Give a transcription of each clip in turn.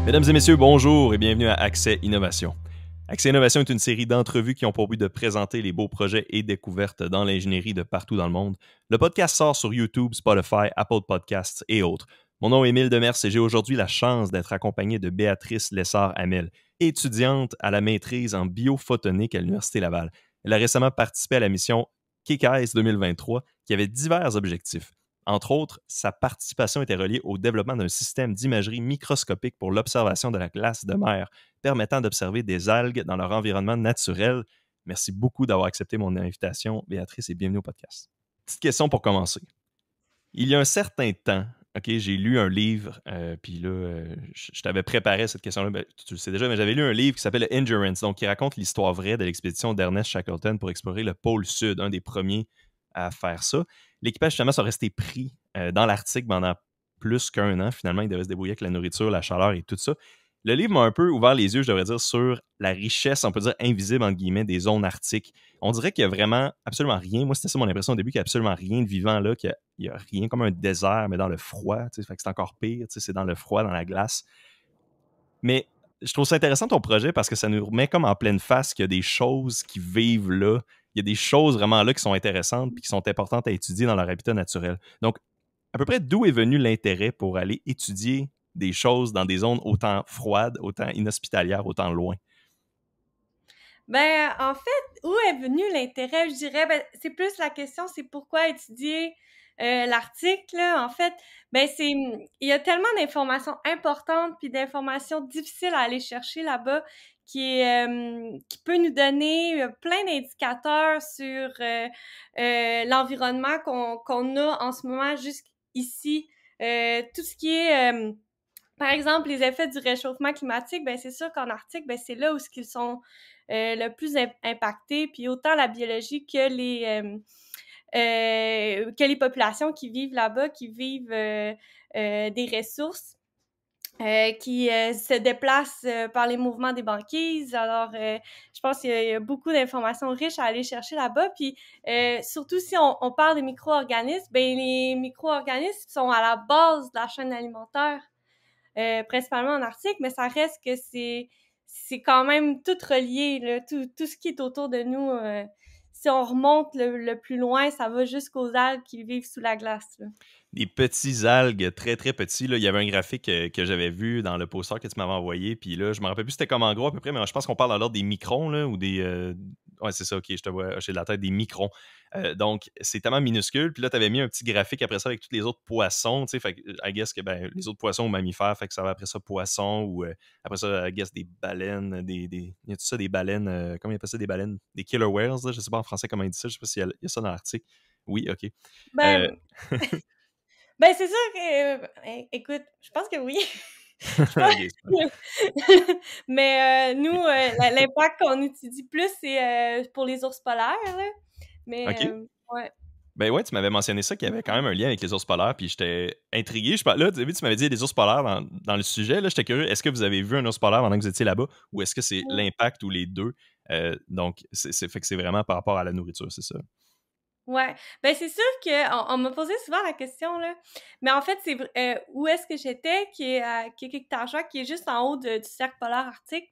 Mesdames et messieurs, bonjour et bienvenue à Accès Innovation. Accès Innovation est une série d'entrevues qui ont pour but de présenter les beaux projets et découvertes dans l'ingénierie de partout dans le monde. Le podcast sort sur YouTube, Spotify, Apple Podcasts et autres. Mon nom est Émile Demers et j'ai aujourd'hui la chance d'être accompagné de Béatrice Lessard-Hamel, étudiante à la maîtrise en biophotonique à l'Université Laval. Elle a récemment participé à la mission KKS 2023 qui avait divers objectifs. Entre autres, sa participation était reliée au développement d'un système d'imagerie microscopique pour l'observation de la glace de mer, permettant d'observer des algues dans leur environnement naturel. Merci beaucoup d'avoir accepté mon invitation, Béatrice, et bienvenue au podcast. Petite question pour commencer. Il y a un certain temps, j'ai lu un livre, puis là, je t'avais préparé cette question-là, tu le sais déjà, mais j'avais lu un livre qui s'appelle Endurance, donc qui raconte l'histoire vraie de l'expédition d'Ernest Shackleton pour explorer le pôle Sud, un des premiers à faire ça. L'équipage, justement, sont restés pris dans l'Arctique pendant plus qu'un an. Finalement, ils devaient se débrouiller avec la nourriture, la chaleur et tout ça. Le livre m'a un peu ouvert les yeux, je devrais dire, sur la richesse, on peut dire, invisible, entre guillemets, des zones arctiques. On dirait qu'il y a vraiment absolument rien. Moi, c'était ça mon impression au début, qu'il n'y a absolument rien de vivant là, qu'il n'y a rien, comme un désert, mais dans le froid. Fait que c'est encore pire, c'est dans le froid, dans la glace. Mais je trouve ça intéressant ton projet parce que ça nous remet comme en pleine face qu'il y a des choses qui vivent là. Il y a des choses vraiment là qui sont intéressantes et qui sont importantes à étudier dans leur habitat naturel. Donc, à peu près d'où est venu l'intérêt pour aller étudier des choses dans des zones autant froides, autant inhospitalières, autant loin? Ben, en fait, où est venu l'intérêt? Je dirais, c'est plus la question, c'est pourquoi étudier l'Arctique, là. En fait, il y a tellement d'informations importantes puis d'informations difficiles à aller chercher là-bas qui peut nous donner plein d'indicateurs sur l'environnement qu'on a en ce moment jusqu'ici. Tout ce qui est par exemple, les effets du réchauffement climatique, c'est sûr qu'en Arctique, c'est là où ils sont le plus impactés, puis autant la biologie que les populations qui vivent là-bas, qui vivent des ressources, qui se déplacent par les mouvements des banquises. Alors, je pense qu'il y a beaucoup d'informations riches à aller chercher là-bas. Puis, surtout si on parle des micro-organismes, les micro-organismes sont à la base de la chaîne alimentaire. Principalement en Arctique, mais ça reste que c'est quand même tout relié, là, tout ce qui est autour de nous. Si on remonte le plus loin, ça va jusqu'aux algues qui vivent sous la glace, là. Des petits algues très très petits. Là. Il y avait un graphique que j'avais vu dans le poster que tu m'avais envoyé. Puis là, je me rappelle plus c'était comme en gros à peu près, mais je pense qu'on parle dans l'ordre des microns là, ou des. Ouais, c'est ça, ok, je te vois hocher de la tête, des microns. Donc, c'est tellement minuscule. Puis là, tu avais mis un petit graphique après ça avec tous les autres poissons. Tu sais, fait que, I guess que les autres poissons ou mammifères, fait que ça va après ça poissons ou après ça, I guess des baleines. Il y a tout ça, des baleines. Comment il appelle ça, des baleines? Des killer whales, là, je sais pas en français comment il dit ça. Je sais pas s'il y a ça dans l'Arctique. Oui, ok. Euh, Ben, c'est sûr que, écoute, je pense que oui. Je pense ok, super. que... Mais nous, l'impact qu'on étudie plus, c'est pour les ours polaires, là. Mais, OK. ouais. Ben ouais, tu m'avais mentionné ça qu'il y avait quand même un lien avec les ours polaires, puis j'étais intrigué. Là, tu m'avais dit des ours polaires dans le sujet. Là, j'étais curieux. Est-ce que vous avez vu un ours polaire pendant que vous étiez là-bas, ou est-ce que c'est l'impact ou les deux? Donc, fait que c'est vraiment par rapport à la nourriture, c'est ça. Ouais, c'est sûr que on m'a posé souvent la question là, mais en fait c'est où est-ce que j'étais qui est à Kikik-Tashak, qui est juste en haut du cercle polaire arctique.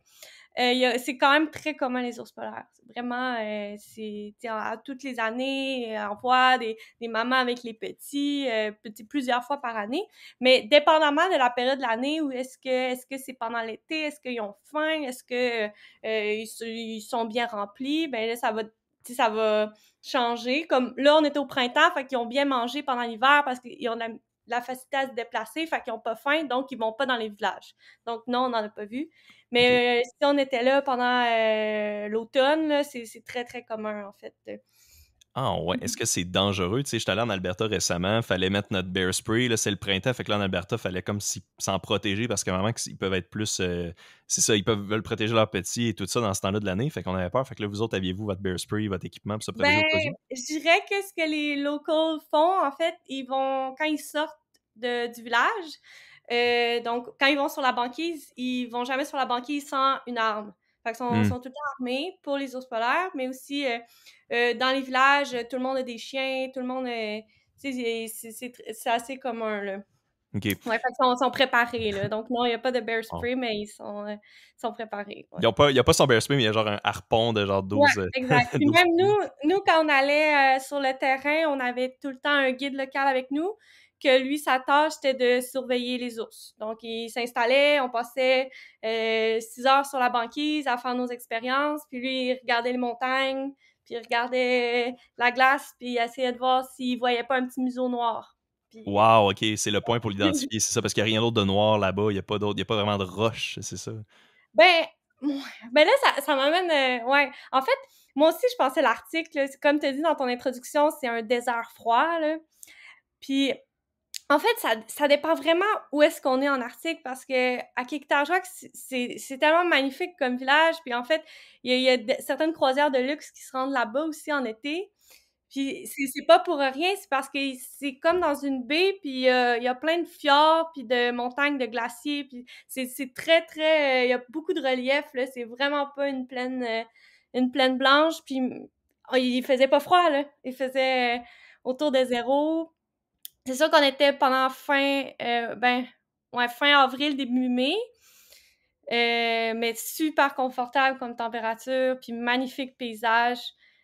C'est quand même très commun les ours polaires. C'est vraiment à toutes les années on voit des mamans avec les petits, plusieurs fois par année, mais dépendamment de la période de l'année où est-ce que c'est pendant l'été, est-ce qu'ils ont faim, est-ce que ils sont bien remplis, là ça va changer. Comme là, on était au printemps, fait qu'ils ont bien mangé pendant l'hiver parce qu'ils ont de la facilité à se déplacer, fait qu'ils ont pas faim, donc ils vont pas dans les villages. Donc non, on n'en a pas vu. OK. Mais si on était là pendant l'automne, là, c'est très, très commun, en fait. Ah ouais, est-ce que c'est dangereux? Tu sais, j'étais allé en Alberta récemment, fallait mettre notre bear spray, là, c'est le printemps, fait que là en Alberta, fallait comme s'en protéger parce que vraiment ils peuvent être plus c'est ça, veulent protéger leurs petits et tout ça dans ce temps-là de l'année, fait qu'on avait peur, fait que là vous autres aviez-vous votre bear spray, votre équipement pour se protéger au cas où? Je dirais que ce que les locals font, en fait, quand ils sortent du village, donc quand ils vont sur la banquise, ils vont jamais sur la banquise sans une arme. Fait qu'ils sont tout le temps armés pour les ours polaires, mais aussi dans les villages, tout le monde a des chiens, tout le monde tu sais, c'est assez commun, là. OK. Ouais, fait qu'ils sont préparés, là. Donc non, il y a pas de bear Bon. spray, mais ils sont préparés, ouais. Il y a pas son bear spray, mais il y a genre un harpon de genre Ouais, 12 exact. Puis 12 même pieds. nous quand on allait, sur le terrain, on avait tout le temps un guide local avec nous, que lui, sa tâche, c'était de surveiller les ours. Donc il s'installait, on passait, 6 heures sur la banquise à faire nos expériences, puis lui, il regardait les montagnes, puis il regardait la glace, puis il essayait de voir s'il voyait pas un petit museau noir. Puis Wow, OK, c'est le point pour l'identifier, c'est ça, parce qu'il y a rien d'autre de noir là-bas, il y a pas vraiment de roche, c'est ça? ben, ouais, ben là, ça m'amène, ouais. En fait, moi aussi, je pensais l'Arctique, là, comme tu as dit dans ton introduction, c'est un désert froid, là. Puis, en fait, ça dépend vraiment où est-ce qu'on est en Arctique, parce que à Qikiqtarjuaq, c'est tellement magnifique comme village. Puis, en fait, il y a certaines croisières de luxe qui se rendent là-bas aussi en été. Puis c'est pas pour rien, c'est parce que c'est comme dans une baie, puis il y a plein de fjords, puis de montagnes, de glaciers, puis c'est très, très... il y a beaucoup de relief, là. C'est vraiment pas une plaine blanche, puis il faisait pas froid, là. Il faisait autour de 0. C'est sûr qu'on était pendant fin avril, début mai, mais super confortable comme température, puis magnifique paysage.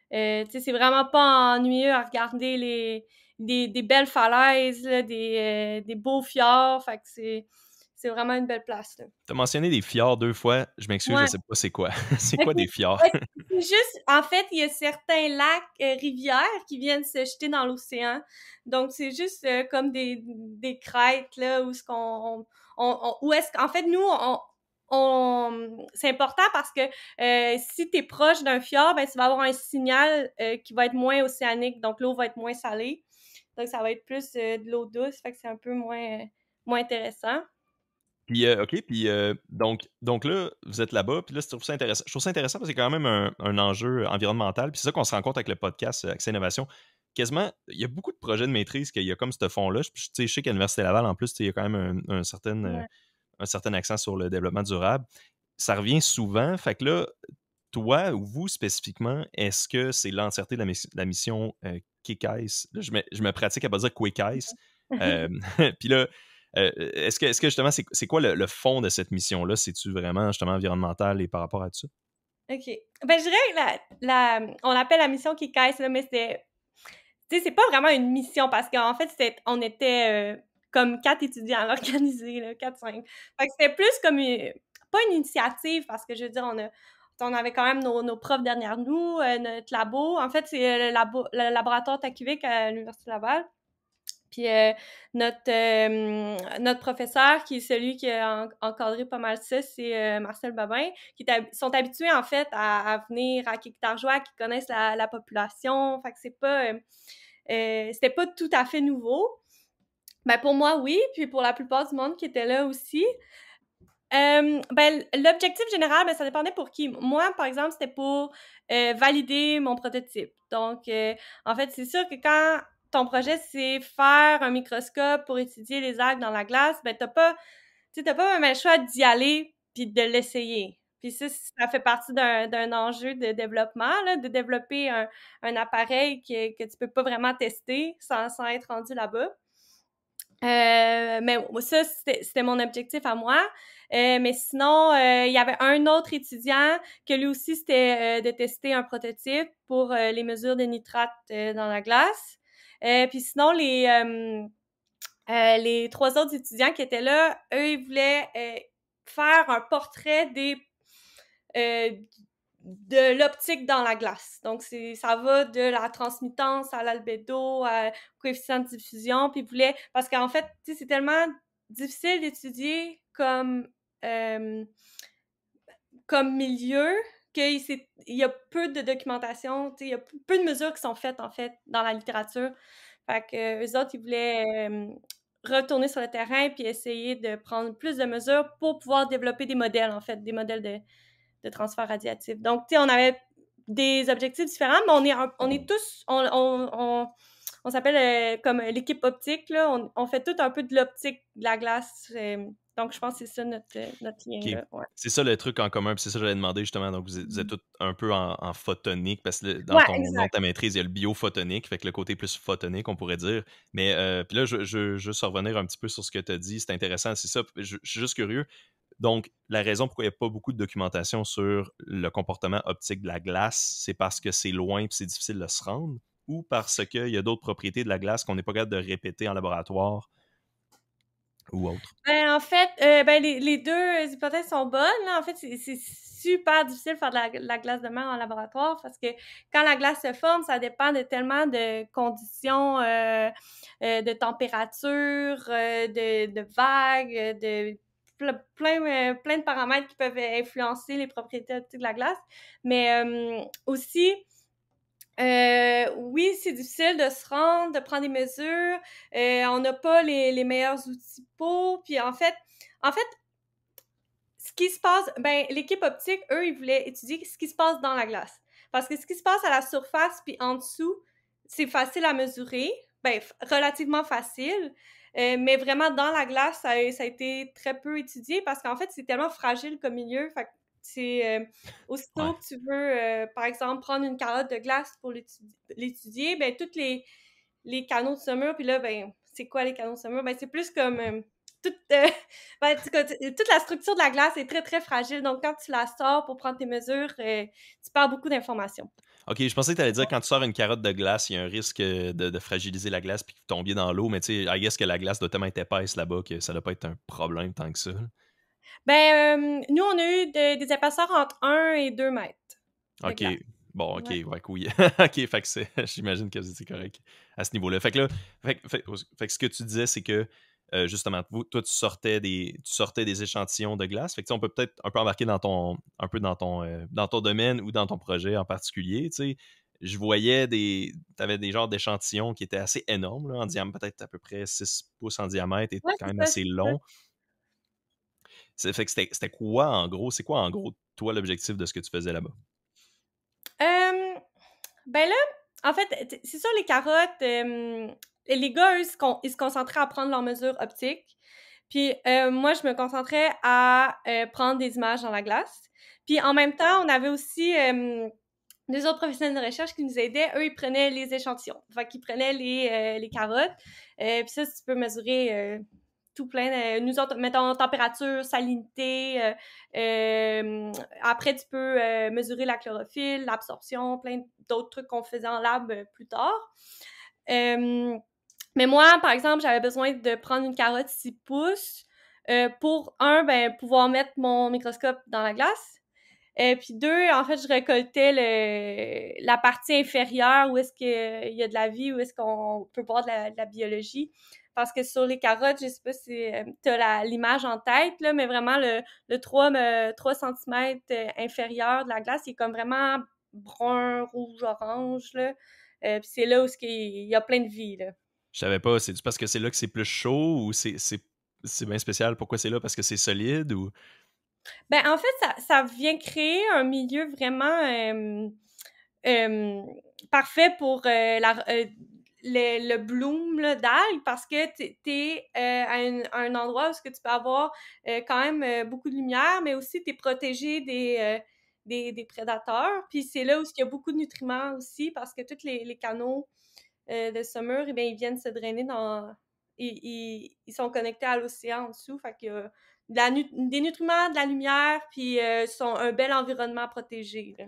Tu sais, c'est vraiment pas ennuyeux à regarder des belles falaises, là, des beaux fjords. Fait que c'est vraiment une belle place, là. Tu as mentionné des fjords 2 fois, je m'excuse, je Ouais. sais pas c'est quoi. C'est OK. quoi des fjords? Ouais, c'est juste, en fait, il y a certains lacs, rivières qui viennent se jeter dans l'océan. Donc, c'est juste comme des crêtes, là, où est-ce où est-ce qu'en fait, nous, c'est important parce que si tu es proche d'un fjord, ben, tu vas avoir un signal qui va être moins océanique. Donc, l'eau va être moins salée. Donc, ça va être plus de l'eau douce. Fait que c'est un peu moins intéressant. Puis, OK, puis, donc là, vous êtes là-bas, puis là, je trouve ça intéressant parce que c'est quand même un enjeu environnemental, puis c'est ça qu'on se rend compte avec le podcast Accès Innovation. Quasiment, il y a beaucoup de projets de maîtrise qu'il y a comme ce fond-là. Tu sais, je sais qu'à l'Université Laval, en plus, tu sais, il y a quand même Ouais. un certain accent sur le développement durable. Ça revient souvent, fait que là, toi ou vous spécifiquement, est-ce que c'est l'entièreté de la mission Kick-Ice? Là, je me pratique à pas dire Quick-Ice. Puis là, est-ce que justement, c'est quoi le fond de cette mission-là? C'est-tu vraiment justement environnemental et par rapport à tout ça? OK. Ben, je dirais que on l'appelle la mission qui caisse, là, mais tu sais, c'est pas vraiment une mission parce qu'en fait, on était comme 4 étudiants à l'organiser, là, 4-5. Fait que c'était plus comme pas une initiative parce que je veux dire, on avait quand même nos profs derrière nous, notre labo. En fait, c'est le laboratoire TACUVIC à l'Université Laval. Puis notre professeur, qui est celui qui a encadré pas mal ça, c'est Marcel Babin, sont habitués en fait à venir à Qikiqtarjuaq, qui connaissent la population. Fait que c'était pas tout à fait nouveau. Ben pour moi, oui, puis pour la plupart du monde qui était là aussi. Ben, l'objectif général, ben, ça dépendait pour qui. Moi, par exemple, c'était pour valider mon prototype. Donc, en fait, c'est sûr que quand ton projet, c'est faire un microscope pour étudier les algues dans la glace, ben, t'as pas vraiment le choix d'y aller puis de l'essayer. Puis ça fait partie d'un enjeu de développement, là, de développer un appareil que tu peux pas vraiment tester sans être rendu là-bas. Mais ça, c'était mon objectif à moi. Mais sinon, il y avait un autre étudiant que lui aussi, c'était de tester un prototype pour les mesures de nitrate dans la glace. Puis sinon, les 3 autres étudiants qui étaient là, eux, ils voulaient faire un portrait euh, de l'optique dans la glace. Donc, ça va de la transmittance à l'albédo, au coefficient de diffusion, puis parce qu'en fait, tu sais, c'est tellement difficile d'étudier comme milieu qu'il y a peu de documentation, tu sais, il y a peu de mesures qui sont faites, en fait, dans la littérature. Fait que eux autres, ils voulaient retourner sur le terrain puis essayer de prendre plus de mesures pour pouvoir développer des modèles, en fait, des modèles de transfert radiatif. Donc, tu sais, on avait des objectifs différents, mais on est tous, on s'appelle comme l'équipe optique, là. On fait tout un peu de l'optique de la glace. Donc, je pense que c'est ça notre lien, OK. là, ouais. C'est ça le truc en commun, puis c'est ça que j'allais demander justement. Donc, vous êtes tous un peu en photonique, parce que dans Ouais, ton nom de exact. ta maîtrise, il y a le biophotonique, fait que le côté plus photonique, on pourrait dire. Mais puis là, je juste revenir un petit peu sur ce que tu as dit, c'est intéressant, c'est ça. Je suis juste curieux. Donc, la raison pourquoi il n'y a pas beaucoup de documentation sur le comportement optique de la glace, c'est parce que c'est loin et c'est difficile de se rendre, ou parce qu'il y a d'autres propriétés de la glace qu'on n'est pas capable de répéter en laboratoire ou autre? Ben, en fait, ben, les 2 hypothèses sont bonnes, là. En fait, c'est super difficile de faire de la glace de mer en laboratoire parce que quand la glace se forme, ça dépend de tellement de conditions, de température, de vagues, de plein de paramètres qui peuvent influencer les propriétés optiques de la glace. Mais aussi, oui, c'est difficile de se rendre, de prendre des mesures. On n'a pas les meilleurs outils pour. Puis en fait, ce qui se passe, ben l'équipe optique, eux, ils voulaient étudier ce qui se passe dans la glace. Parce que ce qui se passe à la surface puis en dessous, c'est facile à mesurer, ben relativement facile. Mais vraiment dans la glace, ça a été très peu étudié parce qu'en fait, c'est tellement fragile comme milieu. Fait que c'est Ouais. aussitôt que tu veux, par exemple, prendre une carotte de glace pour l'étudier, ben toutes les canaux de saumure, puis là, ben c'est quoi les canaux de saumure? Ben c'est plus comme toute, ben, toute la structure de la glace est très, très fragile. Donc, quand tu la sors pour prendre tes mesures, tu perds beaucoup d'informations. OK, je pensais que tu allais dire quand tu sors une carotte de glace, il y a un risque de fragiliser la glace puis que vous tombiez dans l'eau, mais tu sais, I guess que la glace doit tellement être épaisse là-bas que ça doit pas être un problème tant que ça. Ben, nous, on a eu des épaisseurs entre 1 et 2 mètres de OK. glace. Bon, OK, Ouais. ouais, couille. OK, fait que j'imagine que c'est correct à ce niveau-là. Fait que là, fait que ce que tu disais, c'est que justement, toi, tu sortais des échantillons de glace. Fait que tu sais, on peut peut-être un peu embarquer un peu dans ton domaine ou dans ton projet en particulier. Tu sais, je voyais t'avais des genres d'échantillons qui étaient assez énormes, là, en diamètre, peut-être à peu près 6 pouces en diamètre et Ouais, quand c'est même ça, assez c'est ça. long. Fait que c'était quoi en gros? C'est quoi en gros, toi, l'objectif de ce que tu faisais là-bas? Euh, ben là, en fait, c'est sûr, les carottes, les gars, eux, ils se concentraient à prendre leurs mesures optiques. Puis moi, je me concentrais à prendre des images dans la glace. Puis en même temps, on avait aussi deux autres professionnels de recherche qui nous aidaient. Eux, ils prenaient les échantillons. Fait qu'ils prenaient les carottes. Puis ça, tu peux mesurer tout plein. Nous autres, mettons, température, salinité. Après, tu peux mesurer la chlorophylle, l'absorption, plein d'autres trucs qu'on faisait en lab plus tard. Mais moi, par exemple, j'avais besoin de prendre une carotte 6 pouces pour, ben, pouvoir mettre mon microscope dans la glace. Puis 2, en fait, je récoltais la partie inférieure où est-ce qu'il y a de la vie, où est-ce qu'on peut voir de la biologie. Parce que sur les carottes, je sais pas si tu as l'image en tête, là, mais vraiment le 3 cm inférieur de la glace, il est comme vraiment brun, rouge, orange. Là. Puis c'est là où il y a plein de vie. Là. Je savais pas, c'est parce que c'est là que c'est plus chaud ou c'est bien spécial? Pourquoi c'est là? Parce que c'est solide ou? Ben, en fait, ça vient créer un milieu vraiment euh, parfait pour le bloom là, d'algues parce que t'es à un endroit où ce que tu peux avoir quand même beaucoup de lumière, mais aussi t'es protégé des prédateurs. Puis c'est là où il y a beaucoup de nutriments aussi parce que tous les canaux de saumure, eh bien, ils viennent se drainer dans... Ils sont connectés à l'océan en dessous, fait qu'il y a des nutriments, de la lumière, puis sont un bel environnement protégé. Là.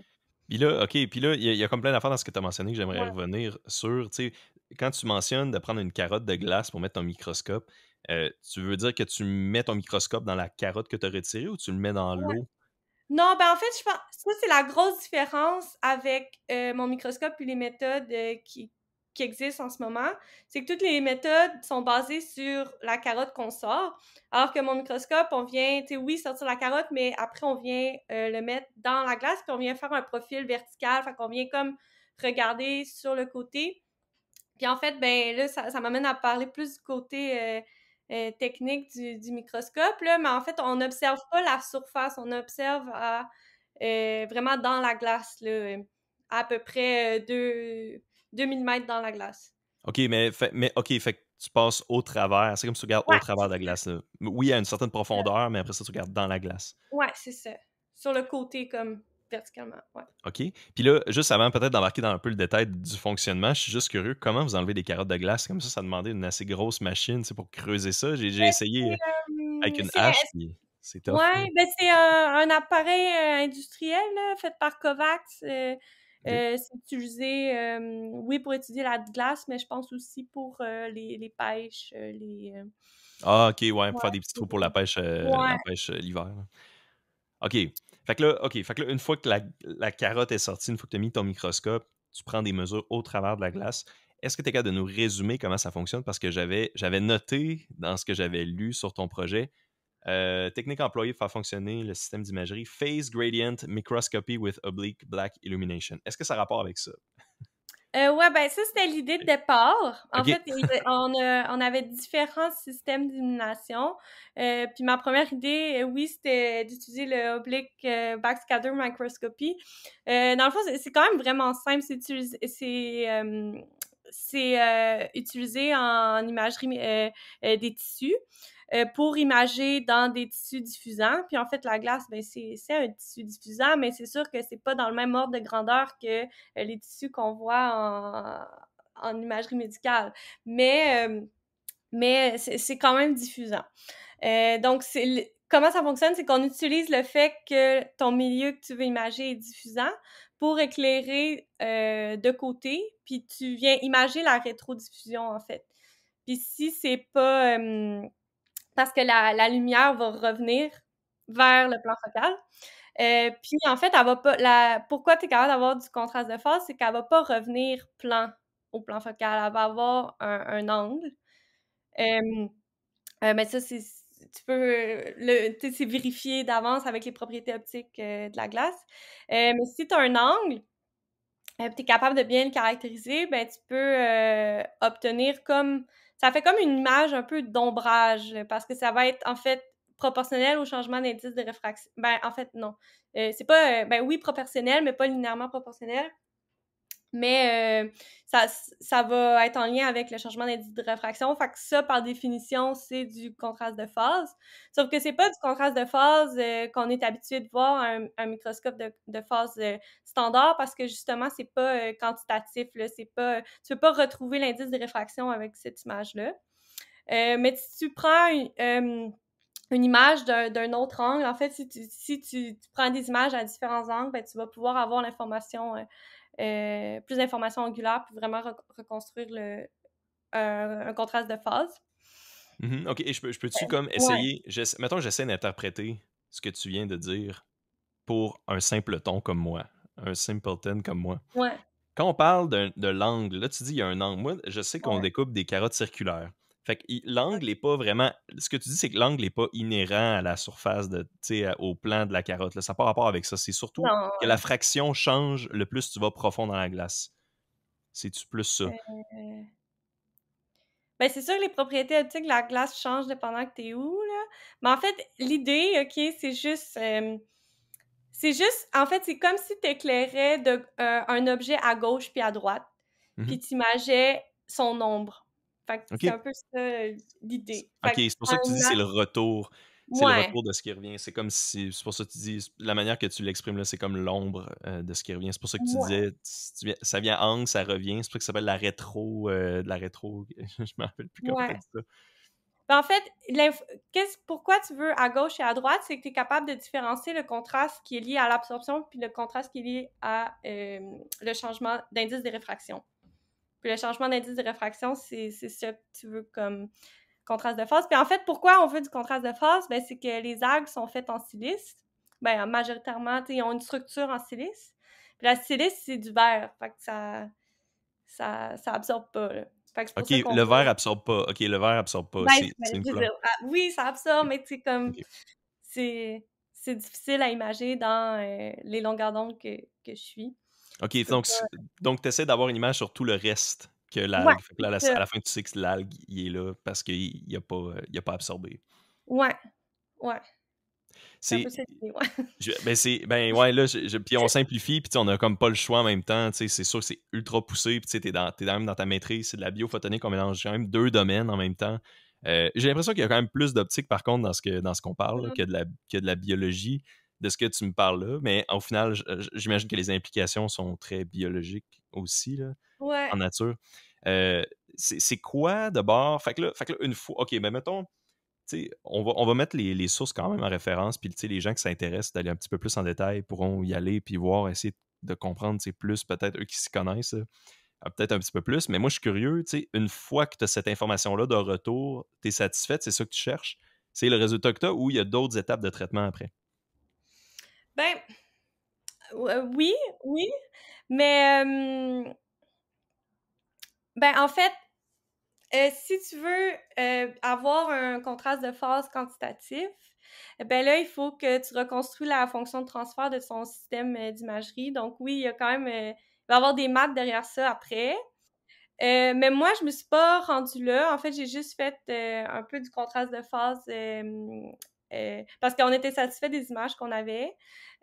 Puis là, OK, puis là, il y a comme plein d'affaires dans ce que tu as mentionné que j'aimerais Ouais. revenir sur. Tu sais, quand tu mentionnes de prendre une carotte de glace pour mettre ton microscope, tu veux dire que tu mets ton microscope dans la carotte que tu as retirée ou tu le mets dans Ouais. l'eau? Non, ben en fait, je pense ça c'est la grosse différence avec mon microscope et les méthodes qui existent en ce moment. C'est que toutes les méthodes sont basées sur la carotte qu'on sort, alors que mon microscope, on vient, tu sais, oui, sortir la carotte, mais après, on vient le mettre dans la glace, puis on vient faire un profil vertical, fait qu'on vient comme regarder sur le côté. Puis en fait, ben là, ça m'amène à parler plus du côté technique du microscope, là, mais en fait, on n'observe pas la surface, on observe vraiment dans la glace, là, à peu près 2 millimètres dans la glace. OK, OK, fait que tu passes au travers. C'est comme si tu regardes au Ouais, travers c'est de la ça. glace, là. Oui, à une certaine profondeur, mais après ça, tu regardes dans la glace. Ouais, c'est ça. Sur le côté, comme verticalement, ouais. OK. Puis là, juste avant peut-être d'embarquer dans un peu le détail du fonctionnement, je suis juste curieux, comment vous enlevez des carottes de glace? Comme ça demandait une assez grosse machine, tu sais, pour creuser ça. J'ai Ben, essayé avec une c'est hache, puis c'est tough, là. ouais, ben, c'est un appareil, industriel, là, fait par Covax, OK. c'est utilisé, oui, pour étudier la glace, mais je pense aussi pour, les pêches, Ah, OK, ouais, pour ouais, faire des petits trous pour ouais. la pêche l'hiver, là. OK. Fait que là, une fois que la carotte est sortie, une fois que tu as mis ton microscope, tu prends des mesures au travers de la glace. Est-ce que tu es capable de nous résumer comment ça fonctionne? Parce que j'avais noté dans ce que j'avais lu sur ton projet, technique employée pour faire fonctionner le système d'imagerie Phase Gradient Microscopy with Oblique Black Illumination. Est-ce que ça a rapport avec ça? Ouais, ben, ça, c'était l'idée de départ. En OK. fait, on avait différents systèmes d'illumination, puis ma première idée, oui, c'était d'utiliser le Oblique, Backscatter Microscopy. Dans le fond, c'est quand même vraiment simple. C'est utilisé en imagerie, des tissus, pour imager dans des tissus diffusants. Puis en fait, la glace, ben, c'est un tissu diffusant, mais c'est sûr que c'est pas dans le même ordre de grandeur que les tissus qu'on voit en imagerie médicale. Mais c'est quand même diffusant. Donc, comment ça fonctionne? C'est qu'on utilise le fait que ton milieu que tu veux imager est diffusant pour éclairer de côté, puis tu viens imager la rétrodiffusion, en fait. Puis si c'est pas... parce que la lumière va revenir vers le plan focal, puis en fait, elle va pas pourquoi tu es capable d'avoir du contraste de phase, c'est qu'elle va pas revenir au plan focal, elle va avoir un angle. Hem, mais ça, tu peux tu sais, c'est vérifié d'avance avec les propriétés optiques, de la glace. Mais si tu as un angle, tu es capable de bien le caractériser, ben tu peux, obtenir comme ça fait comme une image un peu d'ombrage, parce que ça va être, en fait, proportionnel au changement d'indice de réfraction. Ben, en fait, non. C'est pas, ben oui, proportionnel, mais pas linéairement proportionnel. Mais ça va être en lien avec le changement d'indice de réfraction. Fait que ça, par définition, c'est du contraste de phase. Sauf que c'est pas du contraste de phase qu'on est habitué de voir à un microscope de phase standard parce que justement, c'est pas quantitatif. Là, c'est pas, tu peux pas retrouver l'indice de réfraction avec cette image-là. Mais si tu prends une image d'un autre angle. En fait, si tu prends des images à différents angles, ben, tu vas pouvoir avoir l'information, plus d'informations angulaires, puis vraiment reconstruire un contraste de phase. Mhm. OK. Et je peux-tu comme Ouais, essayer, mettons que j'essaie d'interpréter ce que tu viens de dire pour un simpleton comme moi, un simpleton comme moi. ouais, Quand on parle de l'angle, là, tu dis il y a un angle. Moi, je sais qu'on ouais, découpe des carottes circulaires. Fait que ouais. l'angle n'est pas vraiment. Ce que tu dis, c'est que l'angle n'est pas inhérent à la surface tu sais, au plan de la carotte. Là. Ça n'a pas rapport avec ça. C'est surtout Non, que la fraction change le plus tu vas profond dans la glace. C'est-tu plus ça? heu, ben, c'est sûr que les propriétés optiques de la glace changent dépendant que tu es où, là. Mais en fait, l'idée, OK, c'est juste en fait, c'est comme si tu éclairais un objet à gauche puis à droite, Mhm. puis tu imageais son ombre. Fait que c'est OK. un peu ça, l'idée. OK, Fait que c'est pour tu ça que prends tu une dis c'est image le retour. C'est le ouais, retour de ce qui revient. C'est comme si. C'est pour ça que tu dis. La manière que tu l'exprimes là, c'est comme l'ombre de ce qui revient. C'est pour ça que tu ouais. disais. Ça vient angle, ça revient. C'est pour ça que ça s'appelle la rétro. De la rétro. Je me rappelle plus comment t'as Ouais. dit ça. Ben, en fait, pourquoi tu veux à gauche et à droite, c'est que tu es capable de différencier le contraste qui est lié à l'absorption puis le contraste qui est lié à le changement d'indice de réfraction. Puis le changement d'indice de réfraction, c'est ça que tu veux comme contraste de phase. Puis en fait, pourquoi on veut du contraste de phase? Ben, c'est que les algues sont faites en silice. Ben, majoritairement, ils ont une structure en silice. Puis la silice, c'est du verre. Fait que ça absorbe pas, là. Fait que c'est pour OK, ça qu'on le verre veut absorbe pas. OK, le verre absorbe pas. C'est une je veux couleur. dire, oui, ça absorbe, OK. mais tu sais, comme, OK. c'est c'est difficile à imager dans les longueurs d'onde que je suis. OK, Tu peux donc, pas. donc tu essaies d'avoir une image sur tout le reste que Ouais, l'algue. Fait que là, c'est à ça. la fin, tu sais que l'algue, il est là parce qu'il n'a pas, il a pas absorbé. Ouais, ouais. C'est un C'est peu ça l'idée, ouais. ben ouais, là, puis on simplifie, puis on a comme pas le choix en même temps. C'est sûr que c'est ultra poussé, puis t'es même dans ta maîtrise, c'est de la biophotonique, on mélange quand même deux domaines en même temps. J'ai l'impression qu'il y a quand même plus d'optique, par contre, dans ce qu'on parle, là, Mmh. que de la biologie, de ce que tu me parles là. Mais au final, j'imagine que les implications sont très biologiques aussi, là, Ouais. en nature. Euh, c'est quoi d'abord? Fait que là, une fois, OK, mais mettons, on va mettre les sources quand même en référence, puis les gens qui s'intéressent d'aller un petit peu plus en détail pourront y aller, puis voir, essayer de comprendre plus, peut-être eux qui s'y connaissent, là, peut-être un petit peu plus. Mais moi, je suis curieux, une fois que tu as cette information-là de retour, tu es satisfaite, c'est ça que tu cherches, c'est le résultat que tu as, ou il y a d'autres étapes de traitement après? Ben, oui, oui, mais ben, en fait, si tu veux, avoir un contraste de phase quantitatif, ben là, il faut que tu reconstruis la fonction de transfert de ton système, d'imagerie. Donc oui, il y a quand même, il va y avoir des maths derrière ça après. Mais moi, je me suis pas rendue là. En fait, j'ai juste fait, un peu du contraste de phase, parce qu'on était satisfait des images qu'on avait.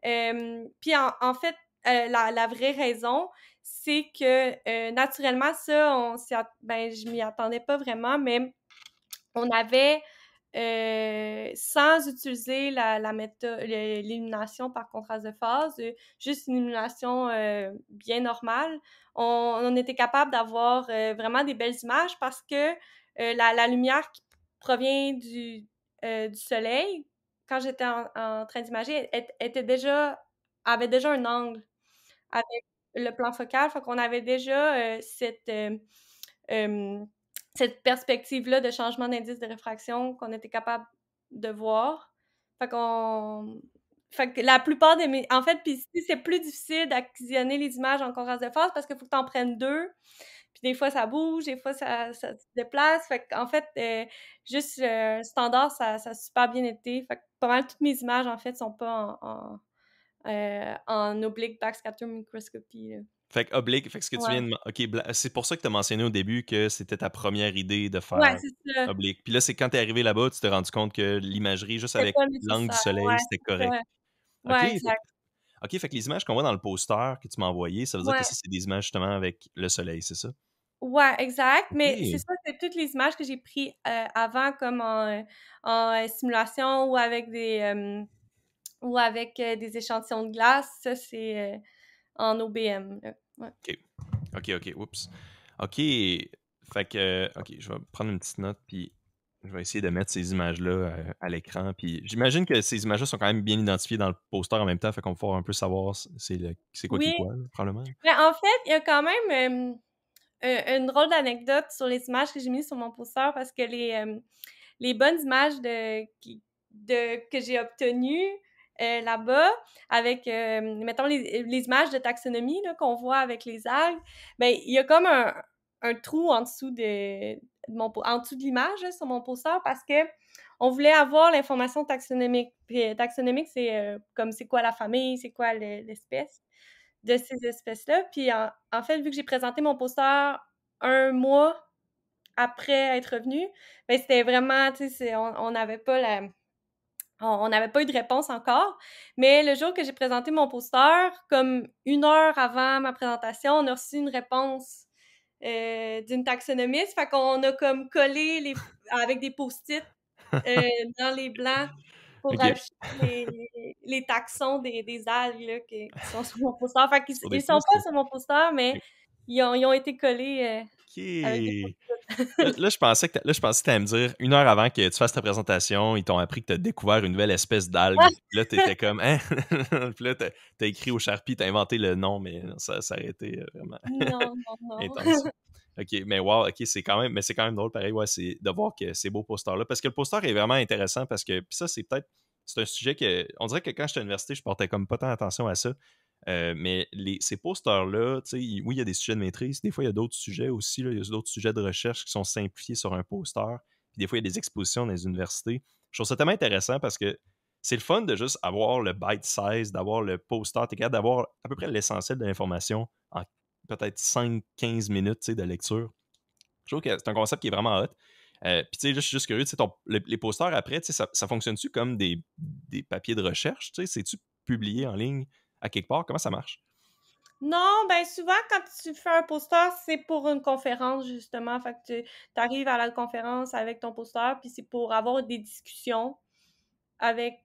Puis en fait, la vraie raison, c'est que, naturellement, ça, ben, je m'y attendais pas vraiment, mais on avait, sans utiliser la l'illumination par contraste de phase, juste une illumination, bien normale, on était capable d'avoir, vraiment des belles images parce que, la lumière qui provient du soleil, quand j'étais en train d'imager, avait déjà un angle avec le plan focal. Fait qu'on avait déjà, hem, cette perspective-là de changement d'indice de réfraction qu'on était capable de voir. Fait qu'on fait que la plupart de mes en fait, puis si c'est plus difficile d'acquisitionner les images en contraste de phase parce qu'il faut que tu en prennes 2, puis des fois ça bouge, des fois ça se déplace. Fait qu'en fait, juste, standard, ça a super bien été. Fait que pas mal toutes mes images, en fait, sont pas en oblique backscatter microscopy, là. Fait que oblique, fait que ce que tu Ouais. viens de... OK, c'est pour ça que tu as mentionné au début que c'était ta première idée de Ouais, faire c'est ça. oblique. Puis là, c'est quand t'es arrivé là-bas, tu t'es rendu compte que l'imagerie, juste C'était avec pas l'angle du nécessaire. soleil, Ouais, c'était c'est correct. ça. OK, Ouais, exact. fait que les images qu'on voit dans le poster que tu m'as envoyé, ça veut dire que Ouais. ça, c'est des images justement avec le soleil, c'est ça? Ouais, exact, mais c'est OK. ça, c'est toutes les images que j'ai prises, avant comme en simulation ou avec, des échantillons de glace. Ça, c'est, en OBM, là. Ouais. OK. OK. Oups. OK. Fait que, OK, je vais prendre une petite note, puis je vais essayer de mettre ces images-là à l'écran. Puis j'imagine que ces images-là sont quand même bien identifiées dans le poster en même temps, fait qu'on va pouvoir un peu savoir c'est quoi qui est Oui, quoi, là, probablement. mais en fait, il y a quand même, une drôle d'anecdote sur les images que j'ai mises sur mon poster parce que les bonnes images que j'ai obtenues, là-bas avec, mettons les images de taxonomie là, qu'on voit avec les algues, ben il y a comme un trou en dessous en dessous de l'image là, sur mon poster parce que on voulait avoir l'information taxonomique. Puis, taxonomique, c'est, comme c'est quoi la famille, c'est quoi l'espèce de ces espèces-là. Puis en fait, vu que j'ai présenté mon poster un mois après être revenue, ben c'était vraiment, tu sais, on n'avait pas on n'avait pas eu de réponse encore. Mais le jour que j'ai présenté mon poster, comme 1 heure avant ma présentation, on a reçu une réponse d'une taxonomiste. Fait qu'on a comme collé avec des post-it dans les blancs pour OK. rajouter les taxons des algues là, qui sont sur mon poster. Fait qu'ils Sur des ils sont pas post-it. sur mon poster, mais OK. ils ont été collés avec des OK. Là, post-it. je pensais que tu allais me dire, 1 heure avant que tu fasses ta présentation, ils t'ont appris que tu as découvert une nouvelle espèce d'algue. Puis là, tu étais comme, hein? Puis là, tu as écrit au Sharpie, tu as inventé le nom, mais non, ça aurait été vraiment Non, non, non. intense. OK, mais wow, OK, c'est quand même drôle, pareil, ouais, c'est de voir que ces beaux posters-là. Parce que le poster est vraiment intéressant parce que, puis ça, c'est un sujet que, on dirait que quand j'étais à l'université, je portais comme pas tant attention à ça. Mais ces posters-là, tu sais, oui, il y a des sujets de maîtrise. Des fois, il y a d'autres sujets aussi. Là, il y a d'autres sujets de recherche qui sont simplifiés sur un poster. Puis des fois, il y a des expositions dans les universités. Je trouve ça tellement intéressant parce que c'est le fun de juste avoir le bite size, d'avoir le poster. Tu es capable d'avoir à peu près l'essentiel de l'information en peut-être 5-15 minutes, tu sais, de lecture. Je trouve que c'est un concept qui est vraiment hot. Puis, tu sais, là, je suis juste curieux, tu sais, les posters après, tu sais, ça fonctionne-tu comme des papiers de recherche? Tu sais, c'est-tu publié en ligne à quelque part? Comment ça marche? Non, ben souvent, quand tu fais un poster, c'est pour une conférence, justement. Fait que tu arrives à la conférence avec ton poster, puis c'est pour avoir des discussions avec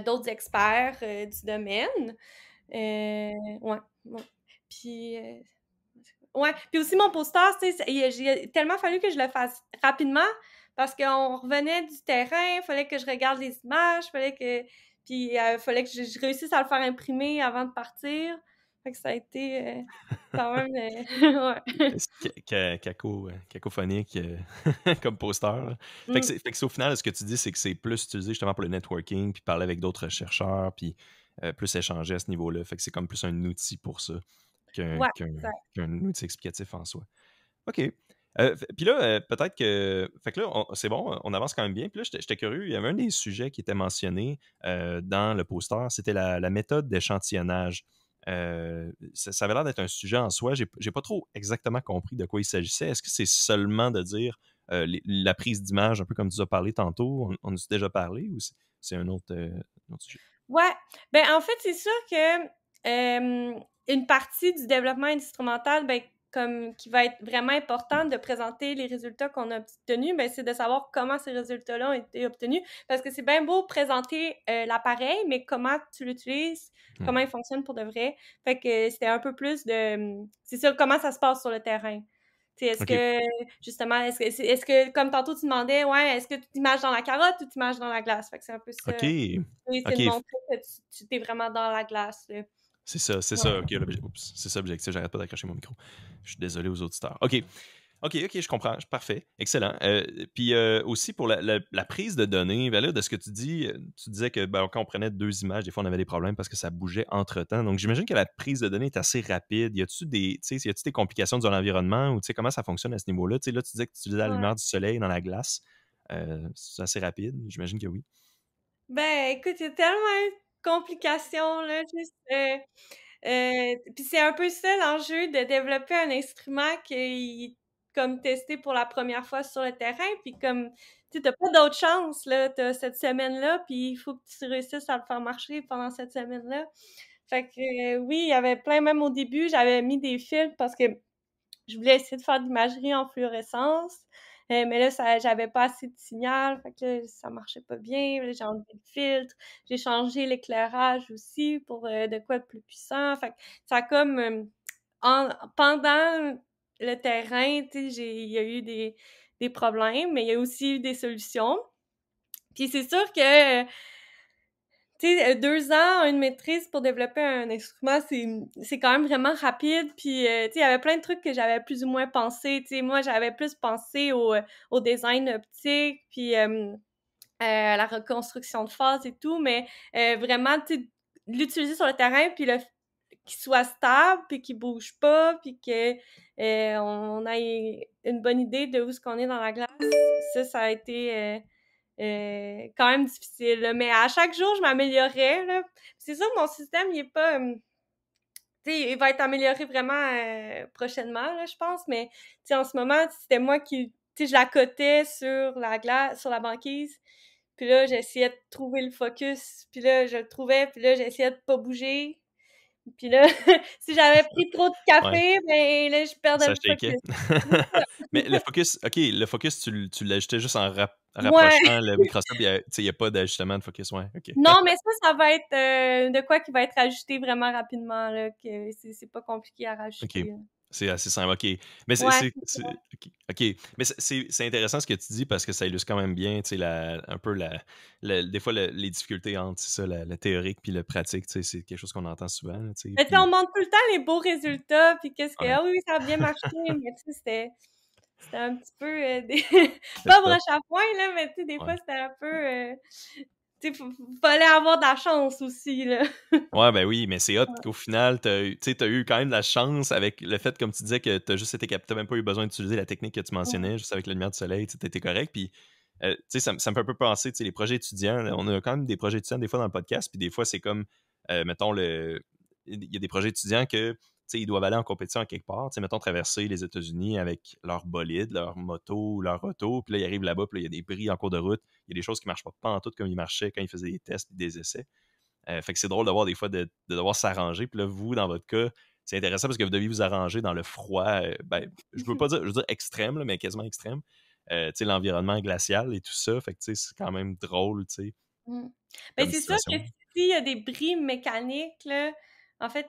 d'autres experts du domaine. Ouais, ouais. Puis, ouais. Puis aussi, mon poster, tu sais, il a tellement fallu que je le fasse rapidement parce qu'on revenait du terrain, il fallait que je regarde les images, puis fallait que je réussisse à le faire imprimer avant de partir. Fait que ça a été quand même, ouais. C'est cacophonique comme poster, là. Mm. Fait que c'est au final, ce que tu dis, c'est que c'est plus utilisé justement pour le networking, puis parler avec d'autres chercheurs, puis plus échanger à ce niveau-là. Fait que c'est comme plus un outil pour ça qu'un Ouais, qu'un exact. qu'un outil explicatif en soi. OK. Puis là, peut-être que. Fait que là, c'est bon, on avance quand même bien. Puis là, j'étais curieux. Il y avait un des sujets qui était mentionné dans le poster, c'était la méthode d'échantillonnage. Ça avait l'air d'être un sujet en soi. J'ai pas trop exactement compris de quoi il s'agissait. Est-ce que c'est seulement de dire la prise d'image, un peu comme tu as parlé tantôt, on a déjà parlé, ou c'est un autre sujet? Ouais, ben en fait, c'est sûr que une partie du développement instrumental, ben comme qui va être vraiment importante de présenter les résultats qu'on a obtenus, ben c'est de savoir comment ces résultats-là ont été obtenus, parce que c'est bien beau présenter l'appareil, mais comment tu l'utilises, Hmm. comment il fonctionne pour de vrai. Fait que c'était un peu plus de, c'est ça, comment ça se passe sur le terrain. Tu sais, est-ce OK. que justement, est-ce que comme tantôt tu demandais, ouais, est-ce que tu images dans la carotte ou tu images dans la glace? Fait que c'est un peu ça. OK. Oui, c'est de OK. montrer que tu t'es vraiment dans la glace, là. C'est ça, c'est Ouais. ça. OK, oups, c'est ça l'objectif. J'arrête pas d'accrocher mon micro. Je suis désolé aux auditeurs. OK. OK, je comprends. Parfait. Excellent. Puis aussi pour la prise de données, ben là, de ce que tu dis, tu disais que ben, quand on prenait deux images, des fois on avait des problèmes parce que ça bougeait entre-temps. Donc j'imagine que la prise de données est assez rapide. Y a-tu des complications dans l'environnement ou tu sais comment ça fonctionne à ce niveau-là? Tu sais, là, tu disais que tu utilisais la Ouais. lumière du soleil dans la glace. C'est assez rapide. J'imagine que oui. Ben, écoute, il y a tellement de complications, là, juste, puis c'est un peu ça l'enjeu de développer un instrument qui est comme testé pour la première fois sur le terrain, puis comme, tu sais, t'as pas d'autre chance, là, t'as cette semaine-là, puis il faut que tu réussisses à le faire marcher pendant cette semaine-là. Fait que, oui, il y avait plein, même au début, j'avais mis des filtres parce que je voulais essayer de faire de l'imagerie en fluorescence, mais là, j'avais pas assez de signal, fait que là, ça marchait pas bien. Là, j'ai enlevé le filtre, j'ai changé l'éclairage aussi pour de quoi de plus puissant. Fait que ça a comme pendant le terrain, tu sais, il y a eu des problèmes, mais il y a aussi eu des solutions. Puis c'est sûr que tu sais, 2 ans, une maîtrise pour développer un instrument, c'est quand même vraiment rapide. Puis, tu sais, il y avait plein de trucs que j'avais plus ou moins pensé. Tu sais, moi, j'avais plus pensé au design optique, puis à la reconstruction de phase et tout, mais vraiment, tu sais, l'utiliser sur le terrain, puis qu'il soit stable, puis qu'il bouge pas, puis que on ait une bonne idée de où est-ce qu'on est dans la glace, ça a été quand même difficile, là. Mais à chaque jour, je m'améliorais, là. C'est sûr que mon système, il est pas... tu sais, il va être amélioré vraiment prochainement, là, je pense. Mais, tu sais, en ce moment, c'était moi qui... Tu sais, je la cotais sur la glace, sur la banquise. Puis là, j'essayais de trouver le focus. Puis là, je le trouvais. Puis là, j'essayais de pas bouger. Puis là, si j'avais pris trop de Ouais. café, ben là, je perdais Ça le shakeait. focus. C'est ça. Mais le focus, tu l'ajustais juste en Ouais. rapprochant le microscope. Il n'y a pas d'ajustement de focus. Ouais, OK. Non, mais ça va être de quoi qui va être ajusté vraiment rapidement, là, que c'est pas compliqué à OK. rajouter, là. C'est assez simple. OK. Mais Ouais. OK. Mais c'est intéressant ce que tu dis parce que ça illustre quand même bien, tu sais, un peu des fois, les difficultés entre, c'est ça, la théorique puis le pratique, tu sais, c'est quelque chose qu'on entend souvent, là, tu sais. Mais tu sais, on Puis, montre tout le temps les beaux résultats, puis qu'est-ce que ouais, ah oui, ça a bien marché, mais tu sais, c'était un petit peu des c'est pas top. broche à foin, là, mais tu sais, des Ouais. fois, c'était un peu tu sais, fallait avoir de la chance aussi, là. Ouais, ben oui, mais c'est hot Ouais. qu'au final, t'as eu quand même de la chance avec le fait, comme tu disais, que t'as juste été t'as même pas eu besoin d'utiliser la technique que tu Ouais. mentionnais, juste avec la lumière du soleil, tu étais correct. Puis, tu sais, ça me fait un peu penser, tu sais, les projets étudiants. Là, on a quand même des projets étudiants des fois dans le podcast, puis des fois, c'est comme, mettons, il y a des projets étudiants que sais, ils doivent aller en compétition à quelque part, tu sais, mettons traverser les États-Unis avec leur bolide, leur moto, leur auto, puis là, ils arrivent là-bas, puis là, il y a des bris en cours de route, il y a des choses qui marchent pas en tout comme ils marchaient quand ils faisaient des tests et des essais. Fait que c'est drôle de voir des fois de devoir s'arranger, puis là, vous, dans votre cas, c'est intéressant parce que vous deviez vous arranger dans le froid, ben, je veux pas dire, je veux dire extrême, là, mais quasiment extrême. Tu sais, l'environnement glacial et tout ça, fait que tu sais, c'est quand même drôle, tu sais, Mmh. Ben, comme c'est sûr que situation. s'il y a des bris mécaniques, là, en fait,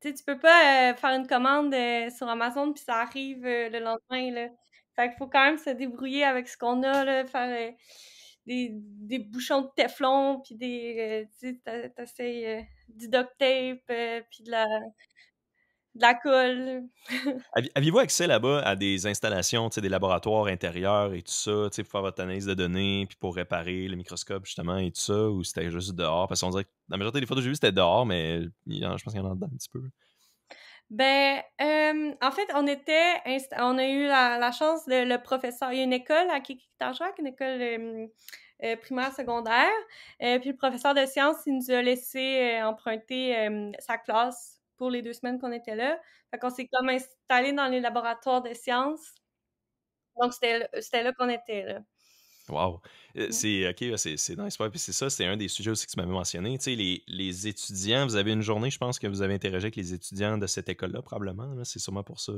tu sais, tu peux pas, faire une commande, sur Amazon puis ça arrive, le lendemain, là. Fait qu'il faut quand même se débrouiller avec ce qu'on a, là, faire, des bouchons de téflon puis tu sais, du duct tape, puis de la colle. Aviez-vous accès là-bas à des installations, tu sais, des laboratoires intérieurs et tout ça, tu sais, pour faire votre analyse de données, puis pour réparer le microscope, justement, et tout ça, ou c'était juste dehors? Parce qu'on dirait que la majorité des photos que j'ai vues, c'était dehors, mais je pense qu'il y en a dedans un petit peu. Ben, en fait, on a eu la chance de le professeur il y a une école à Quiquix-Tarjac, une école, primaire, secondaire, puis le professeur de sciences, il nous a laissé, emprunter, sa classe pour les 2 semaines qu'on était là. Fait qu'on s'est comme installés dans les laboratoires de sciences, donc c'était là qu'on était, là. Wow! Mmh. C'est OK, ouais, c'est nice, ouais, puis c'est ça, c'est un des sujets aussi que tu m'avais mentionné. Tu sais, les étudiants, vous avez une journée, je pense que vous avez interagi avec les étudiants de cette école-là, probablement, là. C'est sûrement pour ça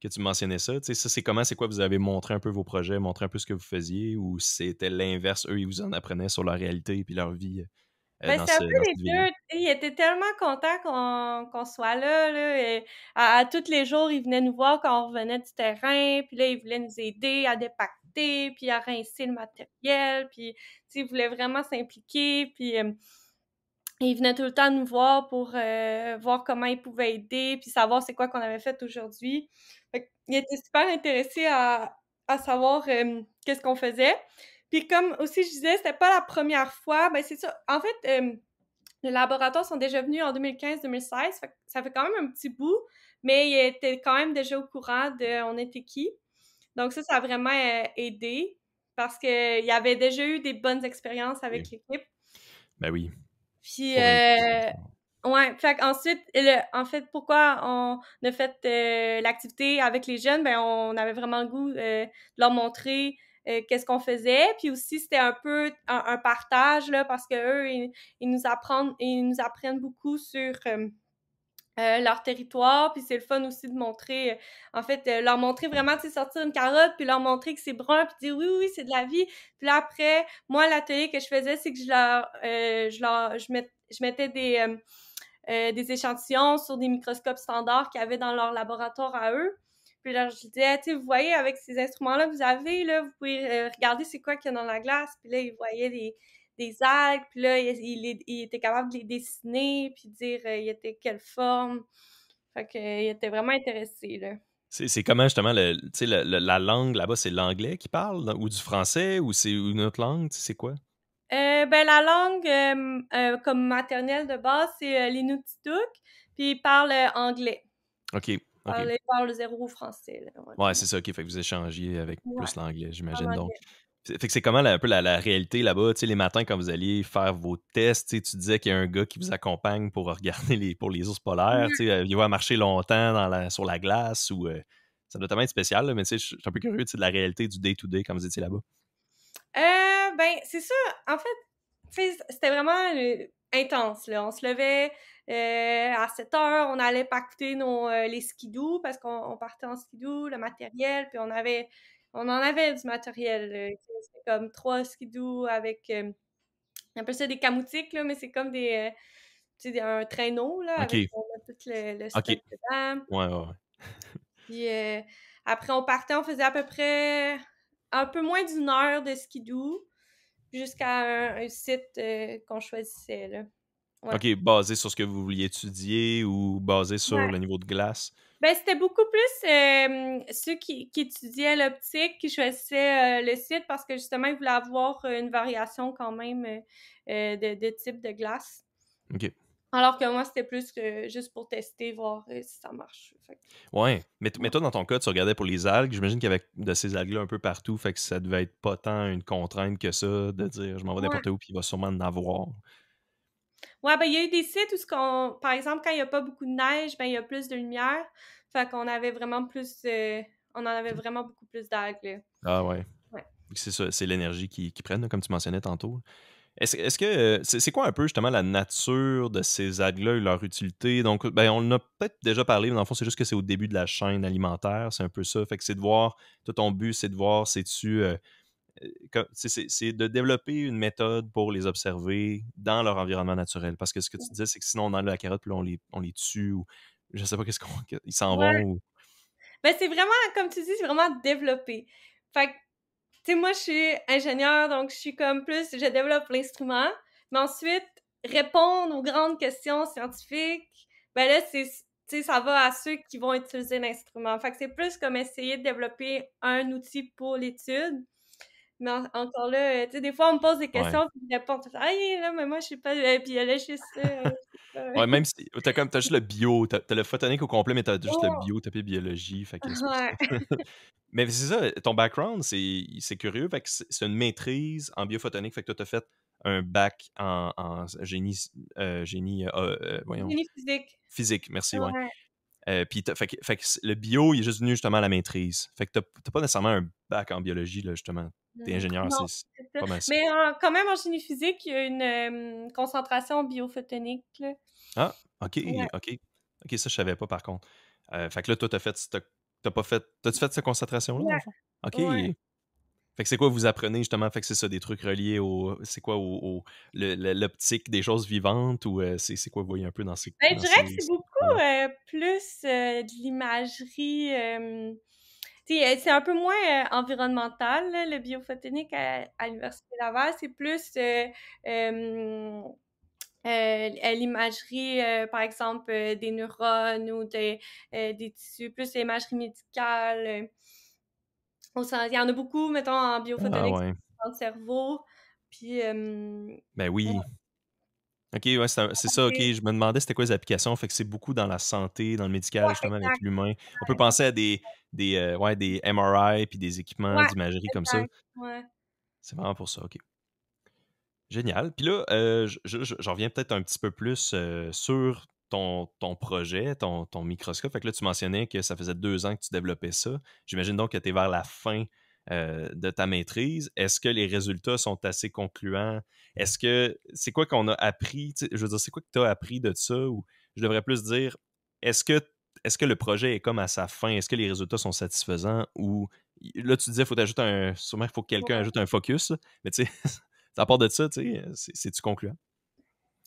que tu mentionnais ça. Tu sais, ça, c'est comment, c'est quoi? Vous avez montré un peu vos projets, montré un peu ce que vous faisiez, ou c'était l'inverse? Eux, ils vous en apprenaient sur leur réalité puis leur vie Ben, c'est un peu dans les cette 2. ville-là? Tu sais, il était tellement content qu'on soit là et à tous les jours, il venait nous voir quand on revenait du terrain, puis là, il voulait nous aider à dépacter, puis à rincer le matériel, puis tu sais, il voulait vraiment s'impliquer, puis il venait tout le temps nous voir pour, voir comment il pouvait aider, puis savoir c'est quoi qu'on avait fait aujourd'hui. Fait qu'il était super intéressé à savoir, qu'est-ce qu'on faisait. Puis comme aussi je disais, c'était pas la première fois, ben, c'est ça. En fait, les laboratoires sont déjà venus en 2015-2016, fait que ça fait quand même un petit bout, mais il était quand même déjà au courant de on était qui. Donc ça a vraiment, aidé parce qu'il y avait déjà eu des bonnes expériences avec Oui. l'équipe. Ben oui, Puis, pour éviter ça. ouais, fait qu'ensuite, en fait, pourquoi on a fait l'activité avec les jeunes, ben on avait vraiment le goût de leur montrer qu'est-ce qu'on faisait. Puis aussi, c'était un peu un partage là, parce que eux, ils nous apprennent beaucoup sur leur territoire, puis c'est le fun aussi de montrer, en fait, leur montrer vraiment, tu sais, sortir une carotte, puis leur montrer que c'est brun, puis dire oui, oui, oui, c'est de la vie. Puis là, après, moi, l'atelier que je faisais, c'est que je mettais des échantillons sur des microscopes standards qu'ils avaient dans leur laboratoire à eux. Puis là, je disais, tu sais, vous voyez, avec ces instruments-là que vous avez, là, vous pouvez regarder c'est quoi qu'il y a dans la glace. Puis là, ils voyaient des algues, puis là, il était capable de les dessiner, puis dire il était quelle forme. Fait que, il était vraiment intéressé, là. C'est comment justement tu sais, la langue là-bas, c'est l'anglais qui parle ou du français ou c'est une autre langue? Tu sais, c'est quoi? Ben, la langue comme maternelle de base, c'est l'Inuktitut, puis ils parlent anglais. OK, OK. Ils parlent zéro français, là, Ouais, vraiment. c'est ça, OK, fait que vous échangiez avec Ouais, plus l'anglais, en j'imagine donc. anglais. Fait que c'est comment un peu la réalité là-bas, tu sais, les matins quand vous alliez faire vos tests, tu sais, tu disais qu'il y a un gars qui vous accompagne pour regarder pour les ours polaires, tu sais, aviez-vous à marcher longtemps sur la glace ou ça doit tellement être spécial, là, mais tu sais, je suis un peu curieux, tu sais, de la réalité du day-to-day quand vous étiez là-bas. Ben, c'est ça. En fait, tu sais, c'était vraiment intense, là. On se levait à 7 heures, on allait pacter les skidoo parce qu'on partait en skidoo, le matériel, puis on en avait du matériel. C'était comme 3 skidoo avec, on appelle ça des camoutiques, là, mais c'est comme tu sais, un traîneau, là, avec OK, on a tout le OK. stock dedans. Ouais, ouais, ouais. Puis après, on partait, on faisait à peu près un peu moins d'une heure de skidoo jusqu'à un site qu'on choisissait, là. Ouais. OK, basé sur ce que vous vouliez étudier ou basé sur Ouais. le niveau de glace? Ben, c'était beaucoup plus ceux qui étudiaient l'optique qui choisissaient le site parce que justement, ils voulaient avoir une variation quand même de type de glace. OK. Alors que moi, c'était plus juste pour tester, voir si ça marche. Fait que, Ouais, mais ouais. toi, dans ton cas, tu regardais pour les algues. J'imagine qu'il y avait de ces algues-là un peu partout, fait que ça devait être pas tant une contrainte que ça de dire je m'en vais Ouais. n'importe où puis il va sûrement en avoir. Ouais, ben, il y a eu des sites où par exemple, quand il y a pas beaucoup de neige, ben, il y a plus de lumière. Fait qu'on avait vraiment on en avait vraiment beaucoup plus d'algues, là. Ah ouais. Ouais. C'est ça, c'est l'énergie qu'ils prennent, là, comme tu mentionnais tantôt. Est-ce que c'est quoi un peu justement la nature de ces algues-là et leur utilité? Donc, ben, on en a peut-être déjà parlé, mais dans le fond, c'est juste que c'est au début de la chaîne alimentaire, c'est un peu ça. Fait que c'est de voir, toi, ton but, c'est de voir, c'est-tu, c'est de développer une méthode pour les observer dans leur environnement naturel. Parce que ce que tu disais, c'est que sinon, on enlève la carotte, puis là, on les tue, ou je sais pas qu'est-ce qu'on. Ils s'en vont, Ouais. ou. Ben, c'est vraiment, comme tu dis, c'est vraiment développé. Fait que, tu sais, moi, je suis ingénieure, donc je suis comme plus, je développe l'instrument, mais ensuite, répondre aux grandes questions scientifiques, ben là, tu sais, ça va à ceux qui vont utiliser l'instrument. Fait que c'est plus comme essayer de développer un outil pour l'étude. Mais encore là, tu sais, des fois, on me pose des Ouais. questions, puis je réponds tout le temps, ah, là, mais moi, je suis pas biologiste, là, je sais pas. Ouais, même si t'as juste le bio, t'as le photonique au complet, mais t'as juste le Oh! bio, t'as pas biologie, fait que c'est pour ça. Ouais. Mais c'est ça, ton background, c'est curieux, fait que c'est une maîtrise en biophotonique, fait que toi, t'as fait un bac en génie, voyons, Génie physique. physique, merci, ouais. Ouais. Puis fait que le bio, il est juste venu justement à la maîtrise. Fait que t'as pas nécessairement un bac en biologie, là, justement. T'es ingénieur, Non, c'est c'est ça. pas mal ça. Mais quand même, en génie physique, il y a une concentration biophotonique, là. Ah, OK, Ouais, OK. OK, ça, je savais pas, par contre. Fait que là, toi, t'as pas fait. T'as-tu fait cette concentration-là, dans ouais, le fond? OK. ouais. Fait que c'est quoi vous apprenez, justement? Fait que c'est ça, des trucs reliés c'est quoi, l'optique des choses vivantes, ou c'est quoi vous voyez un peu dans ces, Ben, je dans dirais que ces, c'est ces beaucoup cours-là? plus de l'imagerie. Tu sais, c'est un peu moins environnemental, là, le biophotonique à l'Université Laval. C'est plus euh, l'imagerie, par exemple, des neurones ou des tissus, plus l'imagerie médicale. Il y en a beaucoup, mettons, en Ah biophotonique, ouais. dans le cerveau. Puis, Ben ouais, oui. OK, ouais, c'est ça, OK. Je me demandais c'était quoi les applications. Fait que c'est beaucoup dans la santé, dans le médical, ouais, justement, avec exact, l'humain. On peut penser à des MRI puis des équipements ouais, d'imagerie comme ça. exact, ouais. C'est vraiment pour ça, OK. Génial. Puis là, j'en reviens peut-être un petit peu plus sur ton projet, ton microscope. Fait que là, tu mentionnais que ça faisait 2 ans que tu développais ça. J'imagine donc que tu es vers la fin de ta maîtrise. Est-ce que les résultats sont assez concluants? Est-ce que c'est quoi qu'on a appris? Tu sais, je veux dire, c'est quoi que tu as appris de ça? Ou je devrais plus dire, est-ce que est-ce que le projet est comme à sa fin? Est-ce que les résultats sont satisfaisants? Ou là, tu disais, faut ajouter sûrement, il faut que quelqu'un ajoute un focus, là. Mais tu sais, à part de ça, tu sais, c'est-tu concluant?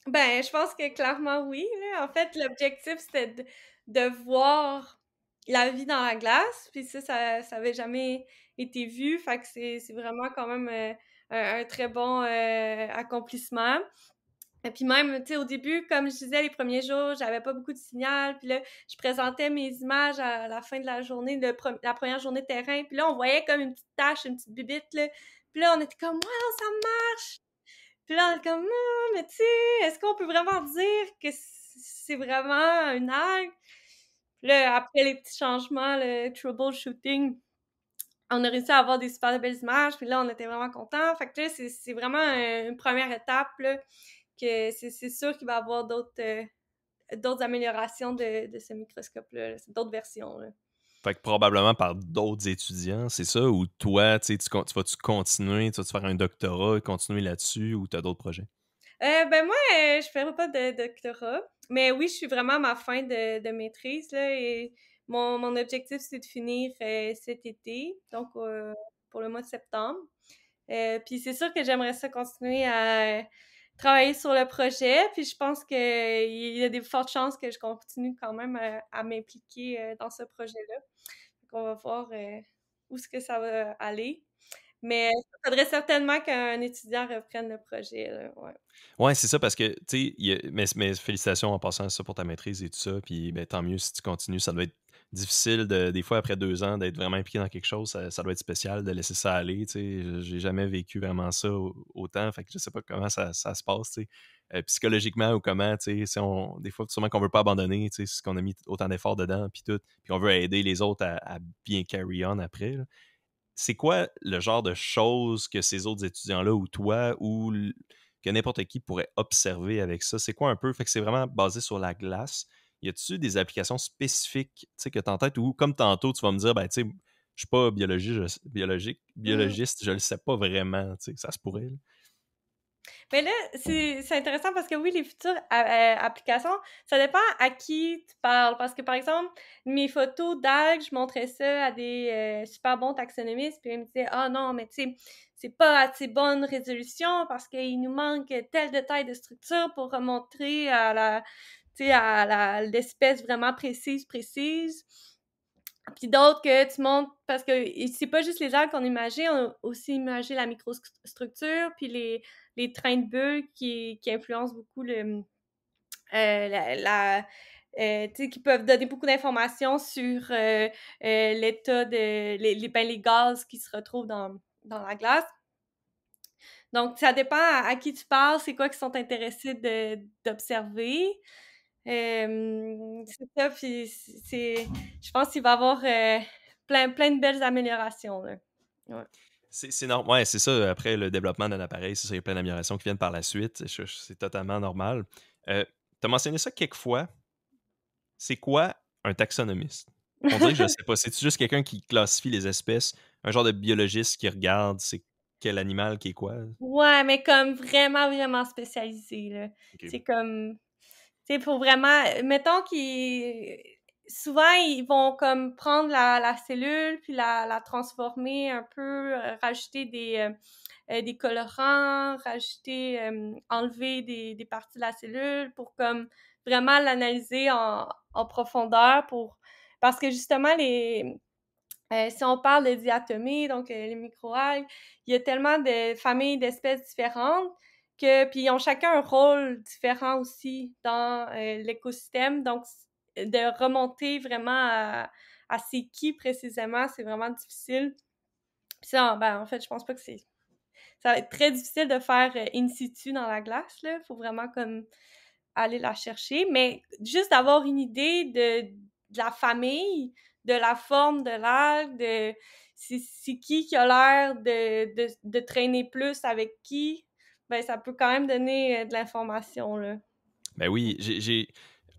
Ben, je pense que clairement oui, là. En fait, l'objectif, c'était de voir la vie dans la glace, puis ça avait jamais été vu, fait que c'est vraiment quand même un très bon accomplissement. Et puis même, tu sais, au début, comme je disais, les premiers jours, j'avais pas beaucoup de signal. Puis là, je présentais mes images à la fin de la journée, la première journée de terrain. Puis là, on voyait comme une petite tache, une petite bibite, là. Puis là, on était comme, wow, ça marche! Puis là, on était comme, non, mais tu sais, est-ce qu'on peut vraiment dire que c'est vraiment une algue? Puis là, après les petits changements, le troubleshooting, on a réussi à avoir des super belles images. Puis là, on était vraiment contents. Fait que là, c'est vraiment une première étape, là, que c'est sûr qu'il va y avoir d'autres améliorations de ce microscope-là, d'autres versions, là. Fait que probablement par d'autres étudiants, c'est ça? Ou toi, tu sais, tu vas-tu continuer, tu vas-tu faire un doctorat, continuer là-dessus, ou tu as d'autres projets? Ben moi, je ferai pas de doctorat, mais oui, je suis vraiment à ma fin de maîtrise, là, et mon objectif, c'est de finir cet été, donc pour le mois de septembre. Puis c'est sûr que j'aimerais ça continuer à travailler sur le projet, puis je pense qu'il y a des fortes chances que je continue quand même à m'impliquer dans ce projet-là. Donc on va voir où est-ce que ça va aller. Mais il faudrait certainement qu'un étudiant reprenne le projet, là, ouais. Ouais, c'est ça, parce que, tu sais, mais félicitations en passant ça pour ta maîtrise et tout ça, puis ben, tant mieux si tu continues. Ça doit être difficile, des fois, après 2 ans, d'être vraiment impliqué dans quelque chose. Ça doit être spécial de laisser ça aller, tu sais. J'ai jamais vécu vraiment ça autant, fait que je sais pas comment ça se passe, tu sais. Psychologiquement ou comment, tu sais, des fois, sûrement qu'on veut pas abandonner, tu sais, ce qu'on a mis autant d'efforts dedans, puis tout, puis on veut aider les autres à bien carry on après, là. C'est quoi le genre de choses que ces autres étudiants-là ou toi, ou que n'importe qui pourrait observer avec ça? C'est quoi un peu? Fait que c'est vraiment basé sur la glace. Y a-tu des applications spécifiques, tu sais, que tu as en tête ou comme tantôt, tu vas me dire, ben, tu sais, je suis pas Mmh. biologiste, je le sais pas vraiment, tu sais, ça se pourrait, là. Mais là, c'est intéressant parce que oui, les futures applications, ça dépend à qui tu parles. Parce que, par exemple, mes photos d'algues, je montrais ça à des super bons taxonomistes, puis ils me disaient, ah non, mais tu sais, c'est pas assez bonne résolution parce qu'il nous manque tel détail de structure pour remontrer à la, tu sais, à l'espèce vraiment précise. Puis d'autres que tu montres, parce que c'est pas juste les algues qu'on imagine, on a aussi imagé la microstructure, puis les trains de bulles qui influencent beaucoup tu sais, qui peuvent donner beaucoup d'informations sur l'état de, les gaz qui se retrouvent dans la glace. Donc, ça dépend à qui tu parles, c'est quoi qu'ils sont intéressés d'observer. C'est ça, puis je pense qu'il va y avoir plein de belles améliorations, là. Ouais. Ouais, c'est ça, après le développement d'un appareil, c'est ça, il y a plein d'améliorations qui viennent par la suite. C'est totalement normal. Tu as mentionné ça quelques fois. C'est quoi un taxonomiste? On dirait que je sais pas. C'est juste quelqu'un qui classifie les espèces, un genre de biologiste qui regarde c'est quel animal qui est quoi? Ouais, mais comme vraiment spécialisé, là. OK. C'est comme, tu sais, pour vraiment, mettons qu'ils, souvent, ils vont comme prendre la cellule, puis la transformer un peu, rajouter des colorants, rajouter, enlever des parties de la cellule pour comme vraiment l'analyser en profondeur parce que justement si on parle de diatomées, donc les microalgues, il y a tellement de familles d'espèces différentes puis ils ont chacun un rôle différent aussi dans l'écosystème. Donc, de remonter vraiment à c'est qui précisément, c'est vraiment difficile. Puis ça, ben, en fait, je pense pas que ça va être très difficile de faire in situ dans la glace, là. Faut vraiment comme aller la chercher. Mais juste d'avoir une idée de la famille, de la forme de l'algue, de c'est qui a l'air de traîner plus avec qui, ben ça peut quand même donner de l'information, là. Ben oui,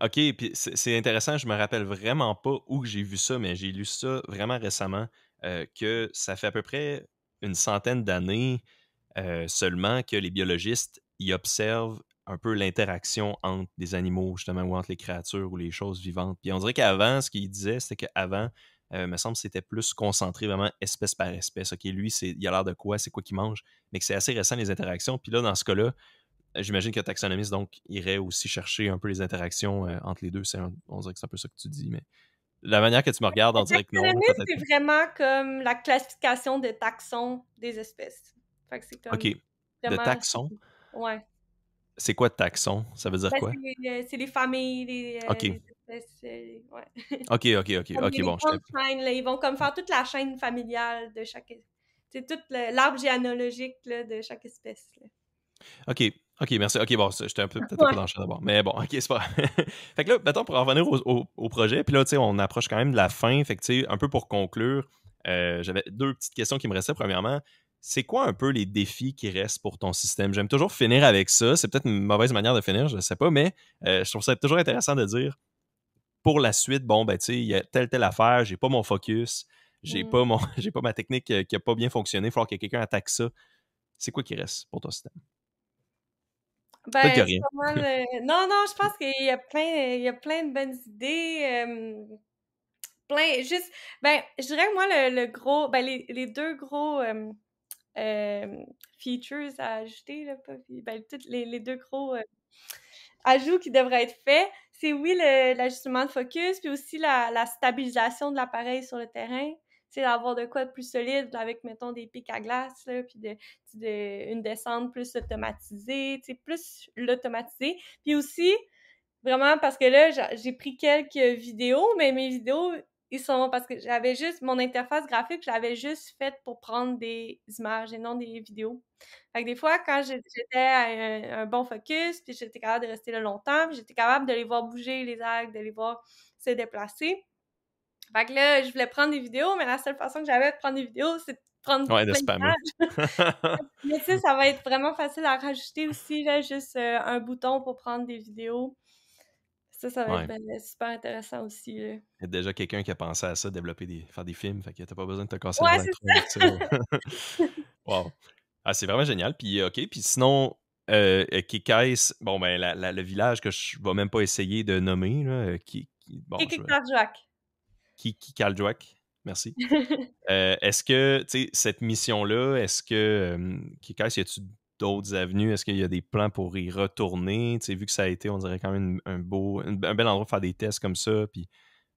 OK, puis c'est intéressant, je me rappelle vraiment pas où que j'ai vu ça, mais j'ai lu ça vraiment récemment, que ça fait à peu près une centaine d'années seulement que les biologistes y observent un peu l'interaction entre des animaux, justement, ou entre les créatures ou les choses vivantes. Puis on dirait qu'avant, ce qu'ils disaient, c'était qu'avant, me semble que c'était plus concentré vraiment espèce par espèce. OK, lui, il a l'air de quoi, c'est quoi qu'il mange, mais que c'est assez récent les interactions. Puis là, dans ce cas-là, j'imagine que taxonomiste, donc, irait aussi chercher un peu les interactions entre les deux. On dirait que c'est un peu ça que tu dis, mais la manière que tu me regardes, La on dirait que non, là, taxonomie, peut-être c'est pas. vraiment comme la classification de taxons des espèces. Fait que c'est OK. comme De vraiment, taxon, ouais. c'est quoi taxon? Ça veut dire Ben, quoi? c'est les familles, OK. les espèces, ouais. Comme il y OK, a des bon, grandes chaînes, là, ils vont comme faire toute la chaîne familiale de chaque c'est tout l'arbre généalogique là, de chaque espèce. Là. OK, OK, merci. OK, bon, j'étais peut-être un peu Ouais. dans le champ d'abord. Mais bon, OK, c'est pas grave. Fait que là, mettons, pour en revenir au projet, puis là, tu sais, on approche quand même de la fin. Fait que, tu sais, un peu pour conclure, j'avais deux petites questions qui me restaient. Premièrement, c'est quoi un peu les défis qui restent pour ton système? J'aime toujours finir avec ça. C'est peut-être une mauvaise manière de finir, je ne sais pas, mais je trouve ça toujours intéressant de dire pour la suite, bon, ben, tu sais, il y a telle affaire, j'ai pas mon focus, j'ai Mm. pas j'ai pas ma technique qui a pas bien fonctionné, il va falloir que quelqu'un attaque ça. C'est quoi qui reste pour ton système? Peut-être que Ben, c'est rien. pas mal. Non, je pense il y a plein de bonnes idées. Juste, ben, je dirais que moi, le gros, ben, les deux gros euh, features à ajouter, là, pas, ben, toutes les deux gros ajout qui devrait être fait, c'est oui l'ajustement de focus, puis aussi la stabilisation de l'appareil sur le terrain. C'est d'avoir de quoi de plus solide avec, mettons, des pics à glace, là, puis une descente plus automatisée, tu sais, plus l'automatiser. Puis aussi, vraiment, parce que là, j'ai pris quelques vidéos, mais mes vidéos, ils sont parce que j'avais juste mon interface graphique, je l'avais juste faite pour prendre des images et non des vidéos. Fait que des fois, quand j'étais à un bon focus, puis j'étais capable de rester là longtemps, puis j'étais capable de les voir bouger, les algues, de les voir se déplacer. Fait que là, je voulais prendre des vidéos, mais la seule façon que j'avais de prendre des vidéos, prendre Ouais, de plein spammer. d'images. Mais tu sais, ça va être vraiment facile à rajouter aussi, là, juste un bouton pour prendre des vidéos. Ça va être Ouais. ben, super intéressant aussi, là. Il y a déjà quelqu'un qui a pensé à ça, faire des films, fait que tu pas besoin de te casser la Ouais, tête c'est trop avec ça. Wow! Ah, c'est vraiment génial. Puis, OK, puis sinon, Kekais, bon, ben, le village que je vais même pas essayer de nommer, là, bon, je vais Kikikajouak. Kikaljouak, merci. Est-ce que, tu sais, cette mission-là, est-ce que, Kekais, y a-tu d'autres avenues? Est-ce qu'il y a des plans pour y retourner? Tu sais, vu que ça a été, on dirait quand même un bel endroit pour faire des tests comme ça, puis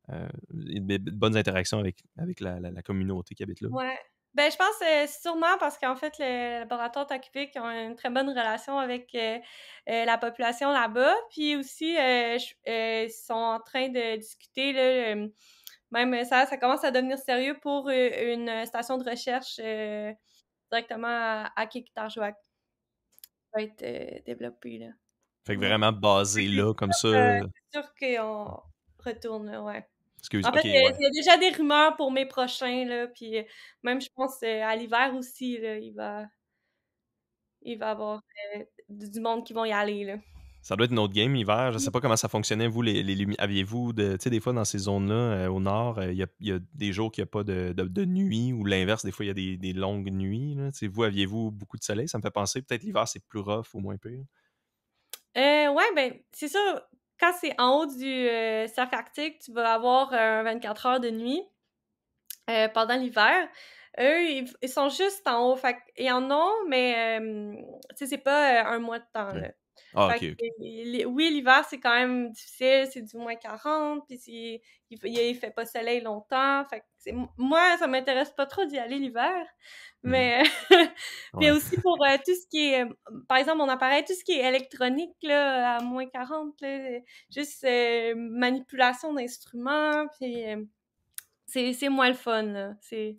de bonnes interactions avec la communauté qui habite là. Ouais. Ben, je pense sûrement parce qu'en fait, le laboratoire Takupic ont une très bonne relation avec la population là-bas. Puis aussi, ils sont en train de discuter, là, même ça commence à devenir sérieux pour une station de recherche directement à Kiktarjuak qui va être développée, là. Fait que Ouais. vraiment basé C'est là, comme ça. sûr qu'on retourne, là, ouais. Excuse, En fait, ok, ouais. il y a déjà des rumeurs pour mes prochains, là, puis même, je pense, à l'hiver aussi, là, il va y avoir du monde qui vont y aller, là. Ça doit être une autre game hiver. Je sais pas comment ça fonctionnait, vous, les lumières. Aviez-vous tu sais, des fois dans ces zones-là, au nord, il y a des jours qu'il n'y a pas de nuit, ou l'inverse, des fois, il y a des longues nuits. Là. Tu sais, vous, aviez-vous beaucoup de soleil? Ça me fait penser, peut-être l'hiver, c'est plus rough ou moins pire. Ouais, ben, c'est sûr, quand c'est en haut du cercle arctique, tu vas avoir 24 heures de nuit pendant l'hiver. Eux, ils sont juste en haut, fait qu'ils en ont, mais tu sais, c'est pas un mois de temps, Ouais. là. Ah, Fait ok, que, ok. oui, l'hiver, c'est quand même difficile, c'est du -40, puis il fait pas soleil longtemps. Fait que moi, ça m'intéresse pas trop d'y aller l'hiver, Mhm. mais puis Ouais. aussi pour tout ce qui est, par exemple, mon appareil, tout ce qui est électronique, là, à -40, là, juste manipulation d'instruments, puis c'est moins le fun, là.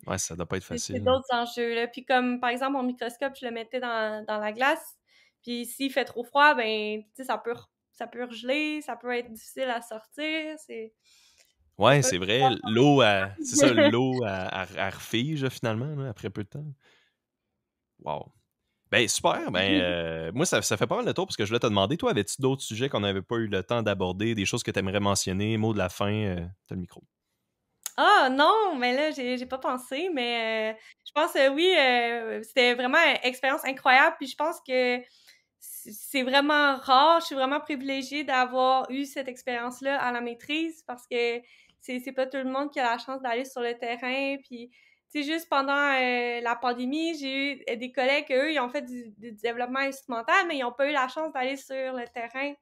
Ouais, ça doit pas être C'est facile. d'autres enjeux, là. Puis comme, par exemple, mon microscope, je le mettais dans la glace, puis s'il fait trop froid, ben, tu sais, ça peut regeler, ça peut être difficile à sortir, c'est Ouais, pas c'est vrai. C'est ça, l'eau, elle refige, là, finalement, là, après peu de temps. Wow. Ben, super. Ben, moi, ça fait pas mal de tour parce que je voulais te demander, toi, avais-tu d'autres sujets qu'on n'avait pas eu le temps d'aborder, des choses que tu aimerais mentionner, mot de la fin, t'as le micro. Ah non, mais là, j'ai pas pensé, mais je pense, oui, c'était vraiment une expérience incroyable, puis je pense que c'est vraiment rare, je suis vraiment privilégiée d'avoir eu cette expérience-là à la maîtrise parce que c'est pas tout le monde qui a la chance d'aller sur le terrain, puis tu sais, juste pendant la pandémie, j'ai eu des collègues, eux, ils ont fait du développement instrumental, mais ils ont pas eu la chance d'aller sur le terrain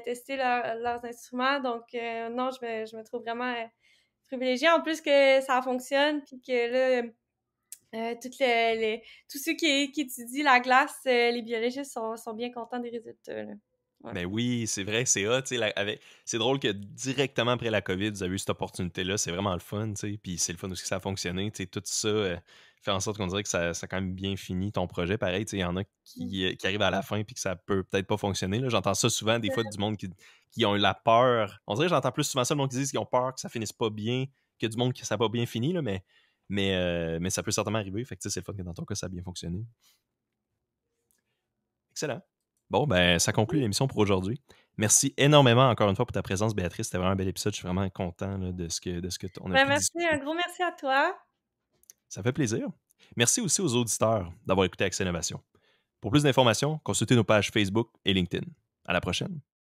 tester leurs instruments, donc non, je me trouve vraiment privilégiée. En plus que ça fonctionne, puis que là, tous ceux qui étudient la glace, les biologistes sont bien contents des résultats, là. Ouais. Ben oui, c'est vrai, c'est hot, tu sais, c'est drôle que directement après la COVID, vous avez eu cette opportunité-là, c'est vraiment le fun, tu sais, puis c'est le fun aussi que ça a fonctionné, tu sais, tout ça fait en sorte qu'on dirait que ça a quand même bien fini ton projet, pareil, tu sais, il y en a Mm. qui arrivent à la fin puis que ça peut peut-être pas fonctionner, là, j'entends ça souvent, des fois, du monde qui ont eu la peur, on dirait que j'entends plus souvent ça, le monde qui disent qu'ils ont peur que ça finisse pas bien, que du monde que ça n'a pas bien fini, là, mais ça peut certainement arriver, fait que tu sais, c'est le fun que dans ton cas, ça a bien fonctionné. Excellent. Bon, ben, ça conclut l'émission pour aujourd'hui. Merci énormément encore une fois pour ta présence, Béatrice. C'était vraiment un bel épisode. Je suis vraiment content là, de ce que on a Ben pu merci, un discuter. gros merci à toi. Ça fait plaisir. Merci aussi aux auditeurs d'avoir écouté Accès Innovation. Pour plus d'informations, consultez nos pages Facebook et LinkedIn. À la prochaine.